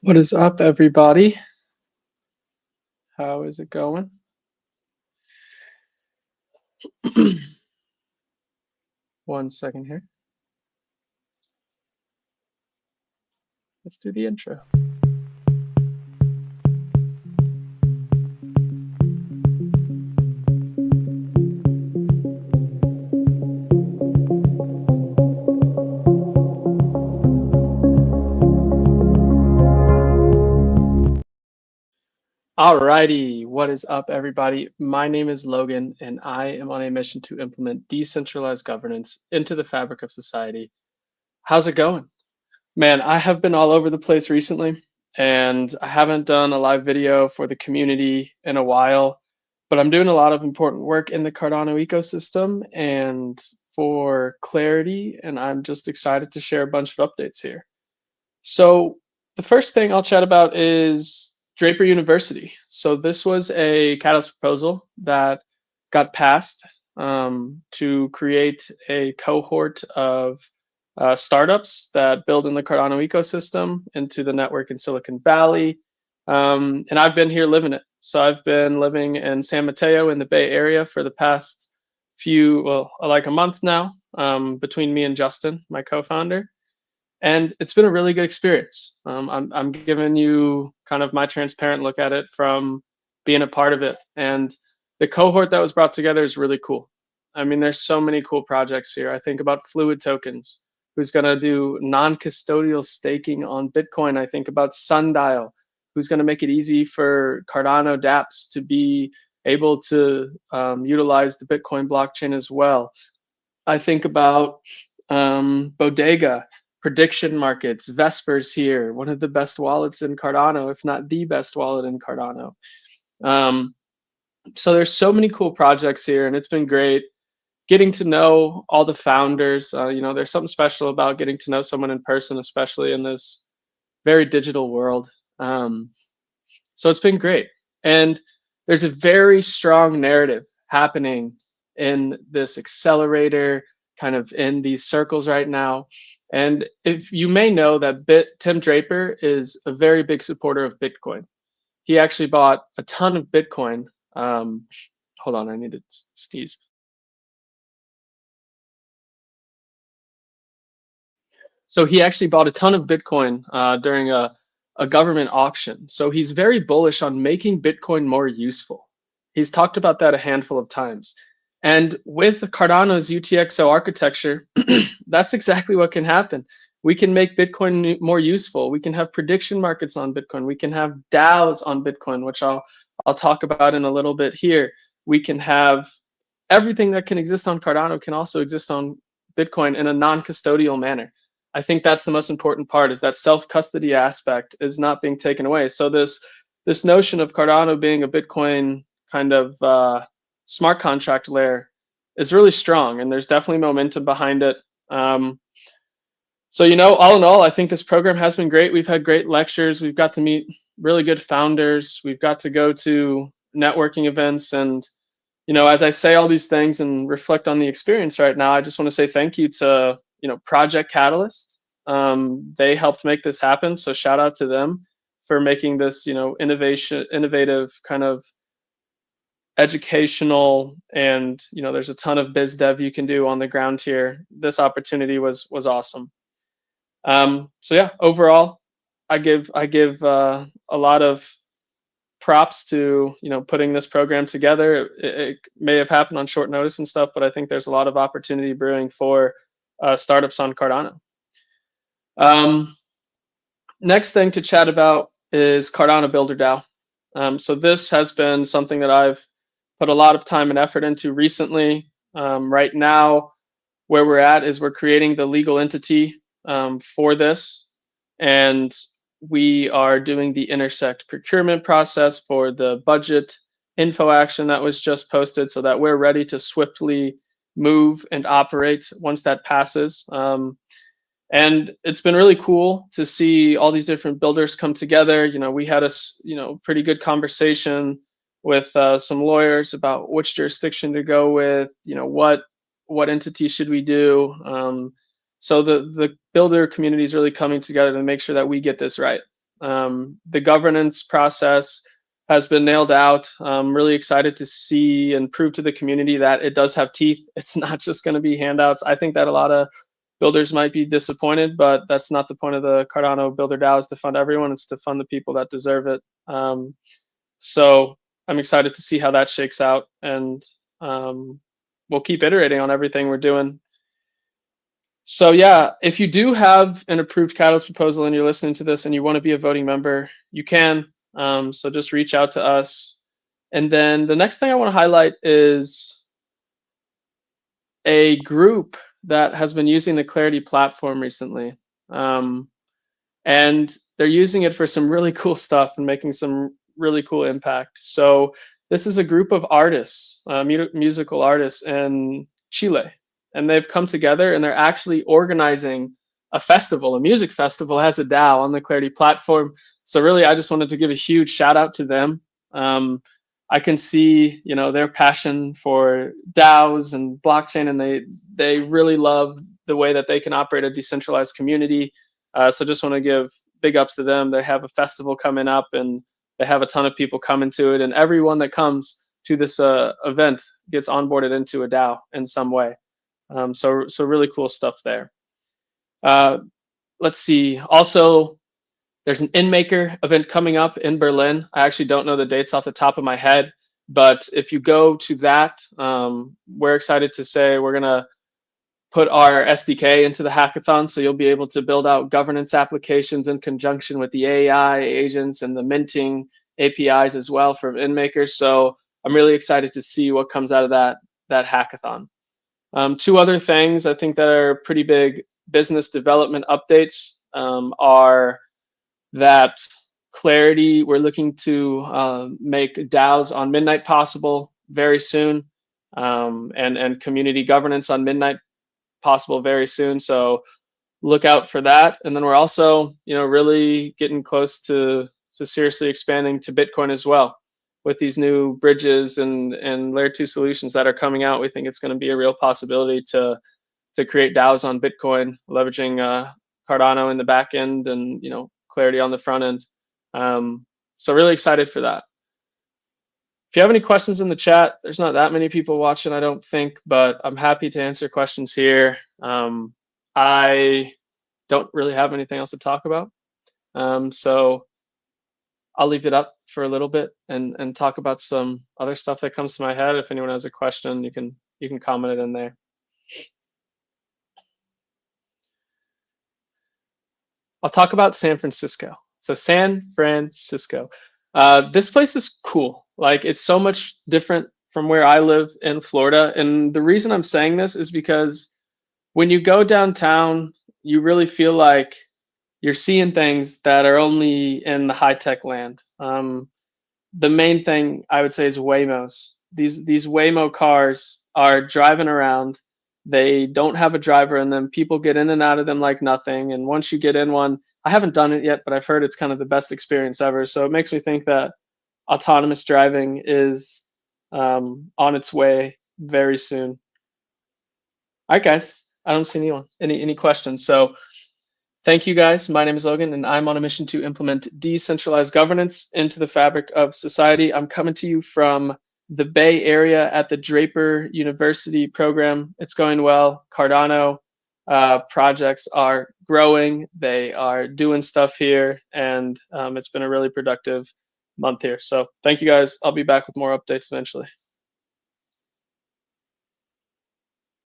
What is up, everybody? How is it going? One second here. Let's do the intro. Alrighty, what is up, everybody? My name is Logan, and I am on a mission to implement decentralized governance into the fabric of society. How's it going? Man, I have been all over the place recently, and I haven't done a live video for the community in a while, but I'm doing a lot of important work in the Cardano ecosystem and for clarity, and I'm just excited to share a bunch of updates here. So the first thing I'll chat about is Draper University. So this was a catalyst proposal that got passed to create a cohort of startups that build in the Cardano ecosystem into the network in Silicon Valley. And I've been here living it. So I've been living in San Mateo in the Bay Area for the past like a month now, between me and Justin, my co-founder. And it's been a really good experience. I'm giving you kind of my transparent look at it from being a part of it. And the cohort that was brought together is really cool. I mean, there's so many cool projects here. I think about Fluid Tokens, who's going to do non-custodial staking on Bitcoin. I think about Sundial, who's going to make it easy for Cardano dApps to be able to utilize the Bitcoin blockchain as well. I think about Bodega, prediction markets, Vespers here, one of the best wallets in Cardano, if not the best wallet in Cardano. So there's so many cool projects here, and it's been great getting to know all the founders. There's something special about getting to know someone in person, especially in this very digital world. So it's been great. And there's a very strong narrative happening in this accelerator, kind of in these circles right now. And if you may know that Tim Draper is a very big supporter of Bitcoin. He actually bought a ton of Bitcoin. Hold on, I need to sneeze. So he actually bought a ton of Bitcoin during a government auction. So he's very bullish on making Bitcoin more useful. He's talked about that a handful of times. And with Cardano's UTXO architecture, that's exactly what can happen. We can make Bitcoin more useful. We can have prediction markets on Bitcoin. We can have DAOs on Bitcoin, which I'll talk about in a little bit here. We can have everything that can exist on Cardano can also exist on Bitcoin in a non-custodial manner. I think that's the most important part, is that self-custody aspect is not being taken away. So this notion of Cardano being a Bitcoin kind of smart contract layer is really strong, and there's definitely momentum behind it. So, all in all, I think this program has been great. We've had great lectures. We've got to meet really good founders. We've got to go to networking events. And, as I say all these things and reflect on the experience right now, I just want to say thank you to, Project Catalyst. They helped make this happen. So shout out to them for making this, innovative kind of educational, and there's a ton of biz dev you can do on the ground here. This opportunity was awesome. So yeah, overall, I give a lot of props to putting this program together. It may have happened on short notice and stuff, but I think there's a lot of opportunity brewing for startups on Cardano. Next thing to chat about is Cardano Builder DAO. So this has been something that I've put a lot of time and effort into recently. Right now, where we're at is we're creating the legal entity for this, and we are doing the intersect procurement process for the budget info action that was just posted, so that we're ready to swiftly move and operate once that passes. And it's been really cool to see all these different builders come together. We had a pretty good conversation with some lawyers about which jurisdiction to go with. What entity should we do? So the builder community is really coming together to make sure that we get this right. The governance process has been nailed out. I'm really excited to see and prove to the community that it does have teeth. It's not just going to be handouts. I think that a lot of builders might be disappointed, but that's not the point of the Cardano Builder DAO, is to fund everyone. It's to fund the people that deserve it. So I'm excited to see how that shakes out, and we'll keep iterating on everything we're doing. So yeah, if you do have an approved catalyst proposal and you're listening to this and you want to be a voting member, you can. So just reach out to us. And then the next thing I want to highlight is a group that has been using the Clarity platform recently. And they're using it for some really cool stuff and making some really cool impact. So this is a group of artists, musical artists in Chile, and they've come together and they're actually organizing a festival, a music festival, as a DAO on the Clarity platform. So really, I just wanted to give a huge shout out to them. I can see, their passion for DAOs and blockchain, and they really love the way that they can operate a decentralized community. So just want to give big ups to them. They have a festival coming up, and they have a ton of people coming to it, and everyone that comes to this event gets onboarded into a DAO in some way. So really cool stuff there. Let's see. Also, there's an InMaker event coming up in Berlin. I actually don't know the dates off the top of my head, but if you go to that, we're excited to say we're going to put our SDK into the hackathon, so you'll be able to build out governance applications in conjunction with the AI agents and the minting APIs as well from InMaker. So I'm really excited to see what comes out of that hackathon. Two other things I think that are pretty big business development updates are that Clarity, we're looking to make DAOs on Midnight possible very soon, and community governance on Midnight possible very soon. So look out for that. And then we're also, really getting close to seriously expanding to Bitcoin as well. With these new bridges and layer 2 solutions that are coming out, we think it's going to be a real possibility to create DAOs on Bitcoin, leveraging Cardano in the back end and Clarity on the front end. So really excited for that. If you have any questions in the chat, there's not that many people watching, I don't think, but I'm happy to answer questions here. I don't really have anything else to talk about. So I'll leave it up for a little bit and talk about some other stuff that comes to my head. If anyone has a question, you can comment it in there. I'll talk about San Francisco. So San Francisco. This place is cool. Like, it's so much different from where I live in Florida. And the reason I'm saying this is because when you go downtown, you really feel like you're seeing things that are only in the high-tech land. The main thing I would say is Waymos. These Waymo cars are driving around. They don't have a driver in them. People get in and out of them like nothing. And once you get in one, I haven't done it yet, but I've heard it's kind of the best experience ever. So it makes me think that autonomous driving is on its way very soon. All right, guys. I don't see any questions. So thank you, guys. My name is Logan, and I'm on a mission to implement decentralized governance into the fabric of society. I'm coming to you from the Bay Area at the Draper University program. It's going well. Cardano projects are growing. They are doing stuff here, and it's been a really productive month here. So thank you, guys. I'll be back with more updates eventually.